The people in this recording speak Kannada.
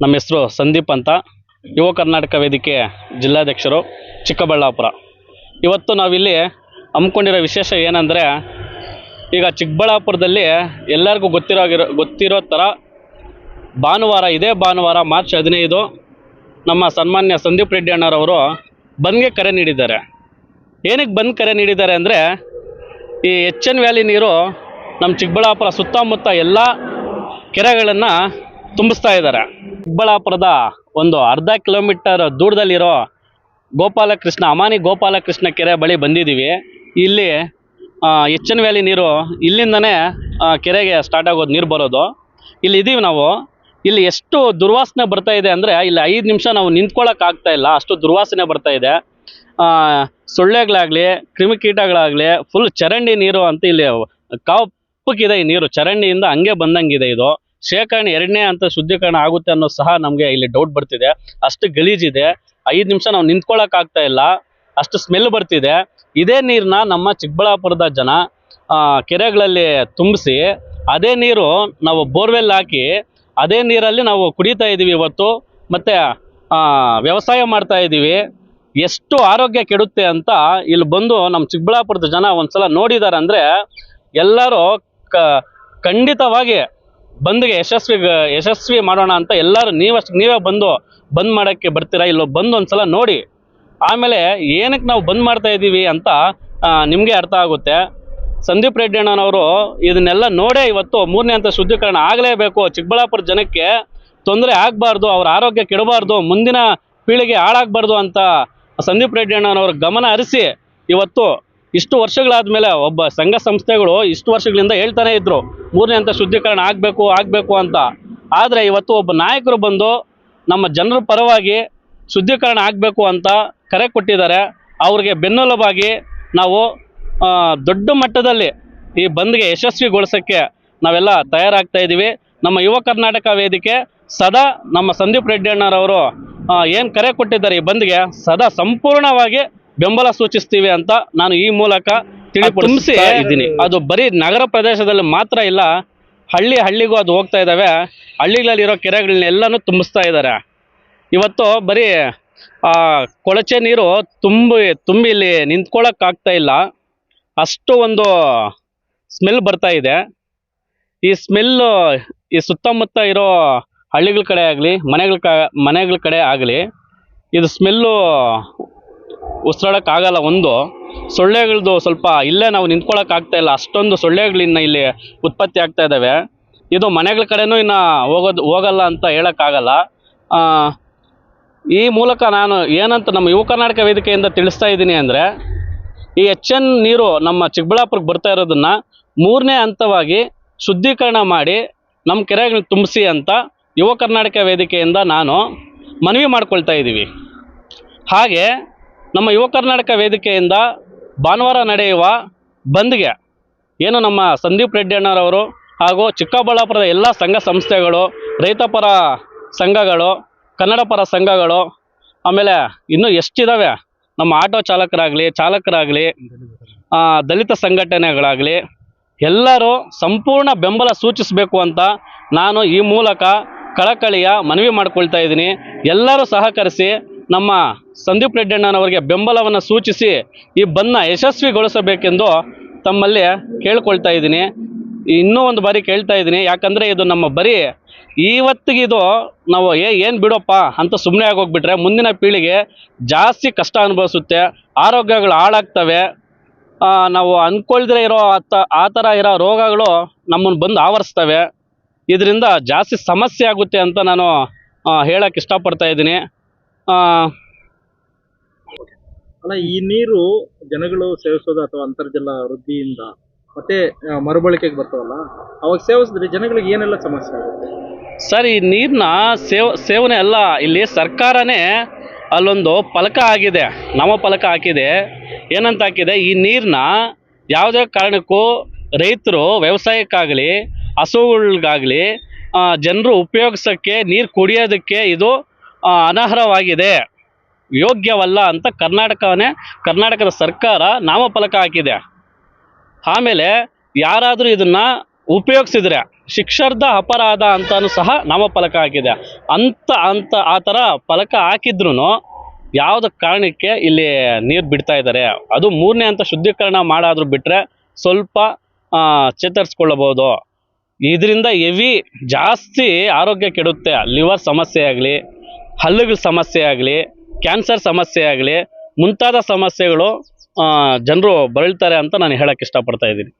ನಮ್ಮ ಹೆಸರು ಸಂದೀಪ್ ಅಂತ, ಯುವ ಕರ್ನಾಟಕ ವೇದಿಕೆ ಜಿಲ್ಲಾಧ್ಯಕ್ಷರು, ಚಿಕ್ಕಬಳ್ಳಾಪುರ. ಇವತ್ತು ನಾವಿಲ್ಲಿ ಹಮ್ಮಿಕೊಂಡಿರೋ ವಿಶೇಷ ಏನಂದರೆ, ಈಗ ಚಿಕ್ಕಬಳ್ಳಾಪುರದಲ್ಲಿ ಎಲ್ಲರಿಗೂ ಗೊತ್ತಿರೋ ಥರ ಇದೇ ಭಾನುವಾರ ಮಾರ್ಚ್ 15 ನಮ್ಮ ಸನ್ಮಾನ್ಯ ಸಂದೀಪ್ ರೆಡ್ಡಿ ಅಣ್ಣರವರು ಬಂದ್ಗೆ ಕರೆ ನೀಡಿದ್ದಾರೆ. ಏನಕ್ಕೆ ಬಂದ್ ಕರೆ ನೀಡಿದ್ದಾರೆ ಅಂದರೆ, ಈ ಎಚ್.ಎನ್. ವ್ಯಾಲಿ ನೀರು ನಮ್ಮ ಚಿಕ್ಕಬಳ್ಳಾಪುರ ಸುತ್ತಮುತ್ತ ಎಲ್ಲ ಕೆರೆಗಳನ್ನು ತುಂಬಿಸ್ತಾ ಇದ್ದಾರೆ. ಚಿಕ್ಕಬಳ್ಳಾಪುರದ ಒಂದು ಅರ್ಧ ಕಿಲೋಮೀಟರ್ ದೂರದಲ್ಲಿರೋ ಅಮಾನಿ ಗೋಪಾಲಕೃಷ್ಣ ಕೆರೆ ಬಳಿ ಬಂದಿದ್ದೀವಿ. ಇಲ್ಲಿ ಎಚ್.ಎನ್. ವ್ಯಾಲಿ ನೀರು ಇಲ್ಲಿಂದನೇ ಕೆರೆಗೆ ಸ್ಟಾರ್ಟ್ ಆಗೋದು, ನೀರು ಬರೋದು. ಇಲ್ಲಿ ಇದ್ದೀವಿ ನಾವು. ಇಲ್ಲಿ ಎಷ್ಟು ದುರ್ವಾಸನೆ ಬರ್ತಾ ಇದೆ ಅಂದರೆ, ಇಲ್ಲಿ 5 ನಿಮಿಷ ನಾವು ನಿಂತ್ಕೊಳ್ಳೋಕ್ಕಾಗ್ತಾ ಇಲ್ಲ, ಅಷ್ಟು ದುರ್ವಾಸನೆ ಬರ್ತಾ ಇದೆ. ಸೊಳ್ಳೆಗಳಾಗಲಿ, ಕ್ರಿಮಿಕೀಟಗಳಾಗಲಿ, ಫುಲ್ ಚರಂಡಿ ನೀರು ಅಂತ ಇಲ್ಲಿ ಕಪ್ಪಗಿದೆ. ಈ ನೀರು ಚರಂಡಿಯಿಂದ ಹಂಗೆ ಬಂದಂಗಿದೆ. ಇದು ಶೇಖರಣೆ 2ನೇ ಹಂತ ಶುದ್ಧೀಕರಣ ಆಗುತ್ತೆ ಅನ್ನೋ ಸಹ ನಮಗೆ ಇಲ್ಲಿ ಡೌಟ್ ಬರ್ತಿದೆ. ಅಷ್ಟು ಗಲೀಜಿದೆ. 5 ನಿಮಿಷ ನಾವು ನಿಂತ್ಕೊಳ್ಳೋಕ್ಕಾಗ್ತಾ ಇಲ್ಲ, ಅಷ್ಟು ಸ್ಮೆಲ್ ಬರ್ತಿದೆ. ಇದೇ ನೀರನ್ನ ನಮ್ಮ ಚಿಕ್ಕಬಳ್ಳಾಪುರದ ಜನ ಕೆರೆಗಳಲ್ಲಿ ತುಂಬಿಸಿ, ಅದೇ ನೀರು ನಾವು ಬೋರ್ವೆಲ್ ಹಾಕಿ ಅದೇ ನೀರಲ್ಲಿ ನಾವು ಕುಡಿತಾ ಇದ್ದೀವಿ ಇವತ್ತು. ಮತ್ತು ವ್ಯವಸಾಯ ಮಾಡ್ತಾ ಇದ್ದೀವಿ. ಎಷ್ಟು ಆರೋಗ್ಯ ಕೆಡುತ್ತೆ ಅಂತ ಇಲ್ಲಿ ಬಂದು ನಮ್ಮ ಚಿಕ್ಕಬಳ್ಳಾಪುರದ ಜನ ಒಂದ್ಸಲ ನೋಡಿದ್ದಾರೆ ಅಂದರೆ, ಎಲ್ಲರೂ ಖಂಡಿತವಾಗಿ ಬಂದ್ಗೆ ಯಶಸ್ವಿ ಮಾಡೋಣ ಅಂತ ಎಲ್ಲರೂ ನೀವೇ ಬಂದ್ ಮಾಡೋಕ್ಕೆ ಬರ್ತೀರಾ? ಇಲ್ಲೋ ಬಂದು ಒಂದ್ಸಲ ನೋಡಿ, ಆಮೇಲೆ ಏನಕ್ಕೆ ನಾವು ಬಂದ್ ಮಾಡ್ತಾ ಇದ್ದೀವಿ ಅಂತ ನಿಮಗೆ ಅರ್ಥ ಆಗುತ್ತೆ. ಸಂದೀಪ್ ರೆಡ್ಡಿ ಅಣ್ಣನವರು ಇದನ್ನೆಲ್ಲ ನೋಡೇ ಇವತ್ತು 3ನೇ ಹಂತ ಶುದ್ಧೀಕರಣ ಆಗಲೇಬೇಕು, ಚಿಕ್ಕಬಳ್ಳಾಪುರ ಜನಕ್ಕೆ ತೊಂದರೆ ಆಗಬಾರ್ದು, ಅವ್ರ ಆರೋಗ್ಯ ಕೆಡಬಾರ್ದು, ಮುಂದಿನ ಪೀಳಿಗೆ ಹಾಳಾಗಬಾರ್ದು ಅಂತ ಸಂದೀಪ್ ರೆಡ್ಡಿ ಅಣ್ಣನವರು ಗಮನ ಹರಿಸಿ ಇವತ್ತು ಇಷ್ಟು ವರ್ಷಗಳಾದಮೇಲೆ ಒಬ್ಬ ಸಂಘ ಸಂಸ್ಥೆಗಳು ಇಷ್ಟು ವರ್ಷಗಳಿಂದ ಹೇಳ್ತಾನೆ ಇದ್ರು 3ನೇ ಹಂತ ಶುದ್ಧೀಕರಣ ಆಗಬೇಕು ಅಂತ. ಆದರೆ ಇವತ್ತು ಒಬ್ಬ ನಾಯಕರು ಬಂದು ನಮ್ಮ ಜನರ ಪರವಾಗಿ ಶುದ್ಧೀಕರಣ ಆಗಬೇಕು ಅಂತ ಕರೆ ಕೊಟ್ಟಿದ್ದಾರೆ. ಅವ್ರಿಗೆ ಬೆನ್ನೆಲುಬಾಗಿ ನಾವು ದೊಡ್ಡ ಮಟ್ಟದಲ್ಲಿ ಈ ಬಂದ್ಗೆ ಯಶಸ್ವಿಗೊಳಿಸೋಕ್ಕೆ ನಾವೆಲ್ಲ ತಯಾರಾಗ್ತಾ ಇದ್ದೀವಿ. ನಮ್ಮ ಯುವ ಕರ್ನಾಟಕ ವೇದಿಕೆ ಸದಾ ನಮ್ಮ ಸಂದೀಪ್ ರೆಡ್ಡಿ ಅಣ್ಣರವರು ಏನು ಕರೆ ಕೊಟ್ಟಿದ್ದಾರೆ ಈ ಬಂದ್ಗೆ ಸದಾ ಸಂಪೂರ್ಣವಾಗಿ ಬೆಂಬಲ ಸೂಚಿಸ್ತೀವಿ ಅಂತ ನಾನು ಈ ಮೂಲಕ ತಿಳಿಸಿ ಇದ್ದೀನಿ. ಅದು ಬರೀ ನಗರ ಪ್ರದೇಶದಲ್ಲಿ ಮಾತ್ರ ಇಲ್ಲ, ಹಳ್ಳಿಗೂ ಅದು ಹೋಗ್ತಾ ಇದ್ದಾವೆ. ಹಳ್ಳಿಗಳಲ್ಲಿರೋ ಕೆರೆಗಳನ್ನೆಲ್ಲನೂ ತುಂಬಿಸ್ತಾ ಇದ್ದಾರೆ. ಇವತ್ತು ಬರೀ ಕೊಳಚೆ ನೀರು ತುಂಬಿ ಇಲ್ಲಿ ನಿಂತ್ಕೊಳ್ಳೋಕ್ಕಾಗ್ತಾ ಇಲ್ಲ, ಅಷ್ಟು ಒಂದು ಸ್ಮೆಲ್ ಬರ್ತಾ ಇದೆ. ಈ ಸ್ಮೆಲ್ಲು ಈ ಸುತ್ತಮುತ್ತ ಇರೋ ಹಳ್ಳಿಗಳ ಕಡೆ ಆಗಲಿ, ಮನೆಗಳ ಕಡೆ ಆಗಲಿ, ಇದು ಸ್ಮೆಲ್ಲು ಉಸಿರಾಡೋಕ್ಕಾಗಲ್ಲ. ಒಂದು ಸೊಳ್ಳೆಗಳದ್ದು ಸ್ವಲ್ಪ ಇಲ್ಲೇ ನಾವು ನಿಂತ್ಕೊಳ್ಳೋಕ್ಕಾಗ್ತಾ ಇಲ್ಲ, ಅಷ್ಟೊಂದು ಸೊಳ್ಳೆಗಳಿನ್ನ ಇಲ್ಲಿ ಉತ್ಪತ್ತಿ ಆಗ್ತಾ ಇದ್ದಾವೆ. ಇದು ಮನೆಗಳ ಕಡೆನೂ ಇನ್ನು ಹೋಗಲ್ಲ ಅಂತ ಹೇಳೋಕ್ಕಾಗಲ್ಲ. ಈ ಮೂಲಕ ನಾನು ಏನಂತ ನಮ್ಮ ಯುವ ಕರ್ನಾಟಕ ವೇದಿಕೆಯಿಂದ ತಿಳಿಸ್ತಾ ಇದ್ದೀನಿ ಅಂದರೆ, ಈ ಎಚ್.ಎನ್. ನೀರು ನಮ್ಮ ಚಿಕ್ಕಬಳ್ಳಾಪುರಕ್ಕೆ ಬರ್ತಾ ಇರೋದನ್ನು 3ನೇ ಹಂತವಾಗಿ ಶುದ್ಧೀಕರಣ ಮಾಡಿ ನಮ್ಮ ಕೆರೆಗಳನ್ನ ತುಂಬಿಸಿ ಅಂತ ಯುವ ಕರ್ನಾಟಕ ವೇದಿಕೆಯಿಂದ ನಾನು ಮನವಿ ಮಾಡ್ಕೊಳ್ತಾ ಇದ್ದೀವಿ. ಹಾಗೆ ನಮ್ಮ ಯುವ ಕರ್ನಾಟಕ ವೇದಿಕೆಯಿಂದ ಭಾನುವಾರ ನಡೆಯುವ ಬಂದ್ಗೆ ಏನು ನಮ್ಮ ಸಂದೀಪ್ ರೆಡ್ಡಿ ಅಣ್ಣರವರು ಹಾಗೂ ಚಿಕ್ಕಬಳ್ಳಾಪುರದ ಎಲ್ಲ ಸಂಘ ಸಂಸ್ಥೆಗಳು, ರೈತಪರ ಸಂಘಗಳು, ಕನ್ನಡ ಪರ ಸಂಘಗಳು, ಆಮೇಲೆ ಇನ್ನೂ ಎಷ್ಟಿದ್ದಾವೆ ನಮ್ಮ ಆಟೋ ಚಾಲಕರಾಗಲಿ, ದಲಿತ ಸಂಘಟನೆಗಳಾಗಲಿ, ಎಲ್ಲರೂ ಸಂಪೂರ್ಣ ಬೆಂಬಲ ಸೂಚಿಸಬೇಕು ಅಂತ ನಾನು ಈ ಮೂಲಕ ಕಳಕಳಿಯ ಮನವಿ ಮಾಡ್ಕೊಳ್ತಾ ಇದ್ದೀನಿ. ಎಲ್ಲರೂ ಸಹಕರಿಸಿ ನಮ್ಮ ಸಂದೀಪ್ ರೆಡ್ಡಿ ಅಣ್ಣನವರಿಗೆ ಬೆಂಬಲವನ್ನು ಸೂಚಿಸಿ ಈ ಬಂದ್ನ ಯಶಸ್ವಿಗೊಳಿಸಬೇಕೆಂದು ತಮ್ಮಲ್ಲಿ ಕೇಳ್ಕೊಳ್ತಾ ಇದ್ದೀನಿ. ಇನ್ನೂ ಒಂದು ಬಾರಿ ಕೇಳ್ತಾ ಇದ್ದೀನಿ, ಯಾಕಂದರೆ ಇದು ನಮ್ಮ ಬರೀ ಇವತ್ತಿಗಿದು ನಾವು ಏನು ಬಿಡೋಪ್ಪ ಅಂತ ಸುಮ್ಮನೆ ಆಗೋಗ್ಬಿಟ್ರೆ ಮುಂದಿನ ಪೀಳಿಗೆ ಜಾಸ್ತಿ ಕಷ್ಟ ಅನುಭವಿಸುತ್ತೆ, ಆರೋಗ್ಯಗಳು ಹಾಳಾಗ್ತವೆ. ನಾವು ಅಂದ್ಕೊಳ್ದಿರ ಇರೋ ಆ ಥರ ಇರೋ ರೋಗಗಳು ನಮ್ಮನ್ನು ಬಂದು ಆವರಿಸ್ತವೆ. ಇದರಿಂದ ಜಾಸ್ತಿ ಸಮಸ್ಯೆ ಆಗುತ್ತೆ ಅಂತ ನಾನು ಹೇಳಕ್ಕೆ ಇಷ್ಟಪಡ್ತಾ ಇದ್ದೀನಿ. ಅಲ್ಲ, ಈ ನೀರು ಜನಗಳು ಸೇವಿಸೋದು ಅಥವಾ ಅಂತರ್ಜಲ ವೃದ್ಧಿಯಿಂದ ಮತ್ತೆ ಮರುಬಳಕೆಗೆ ಬರ್ತಾವಲ್ಲ, ಅವಾಗ ಸೇವಿಸಿದ್ರೆ ಜನಗಳಿಗೆ ಏನೆಲ್ಲ ಸಮಸ್ಯೆ ಆಗುತ್ತೆ ಸರ್? ಈ ನೀರನ್ನ ಸೇವನೆ ಅಲ್ಲ, ಇಲ್ಲಿ ಸರ್ಕಾರನೇ ಅಲ್ಲೊಂದು ಫಲಕ ಆಗಿದೆ, ನಾಮಫಲಕ ಹಾಕಿದೆ. ಏನಂತ ಹಾಕಿದೆ, ಈ ನೀರನ್ನ ಯಾವುದೇ ಕಾರಣಕ್ಕೂ ರೈತರು ವ್ಯವಸಾಯಕ್ಕಾಗಲಿ ಹಸುಗಳಿಗಾಗಲಿ ಜನರು ಉಪಯೋಗಿಸೋಕ್ಕೆ, ನೀರು ಕುಡಿಯೋದಕ್ಕೆ ಇದು ಅನರ್ಹವಾಗಿದೆ, ಯೋಗ್ಯವಲ್ಲ ಅಂತ ಕರ್ನಾಟಕದ ಸರ್ಕಾರ ನಾಮಫಲಕ ಹಾಕಿದೆ. ಆಮೇಲೆ ಯಾರಾದರೂ ಇದನ್ನು ಉಪಯೋಗಿಸಿದ್ರೆ ಶಿಕ್ಷಾರ್ಹ ಅಪರಾಧ ಅಂತಾನು ಸಹ ನಾಮಫಲಕ ಹಾಕಿದೆ. ಆ ಥರ ಫಲಕ ಹಾಕಿದ್ರು ಯಾವ್ದು ಕಾರಣಕ್ಕೆ ಇಲ್ಲಿ ನೀರು ಬಿಡ್ತಾ ಇದ್ದಾರೆ, ಅದು 3ನೇ ಹಂತ ಶುದ್ಧೀಕರಣ ಮಾಡಾದ್ರೂ ಬಿಟ್ಟರೆ ಸ್ವಲ್ಪ ಚೇತರಿಸ್ಕೊಳ್ಳಬಹುದು. ಇದರಿಂದ ಜಾಸ್ತಿ ಆರೋಗ್ಯ ಕೆಡುತ್ತೆ. ಲಿವರ್ ಸಮಸ್ಯೆ ಆಗಲಿ, ಹಲ್ಲುಗಳ ಸಮಸ್ಯೆ ಆಗಲಿ, ಕ್ಯಾನ್ಸರ್ ಸಮಸ್ಯೆ ಆಗಲಿ, ಮುಂತಾದ ಸಮಸ್ಯೆಗಳು ಜನರು ಬಳಲ್ತಾರೆ ಅಂತ ನಾನು ಹೇಳಕ್ಕೆ ಇಷ್ಟಪಡ್ತಾ ಇದ್ದೀನಿ.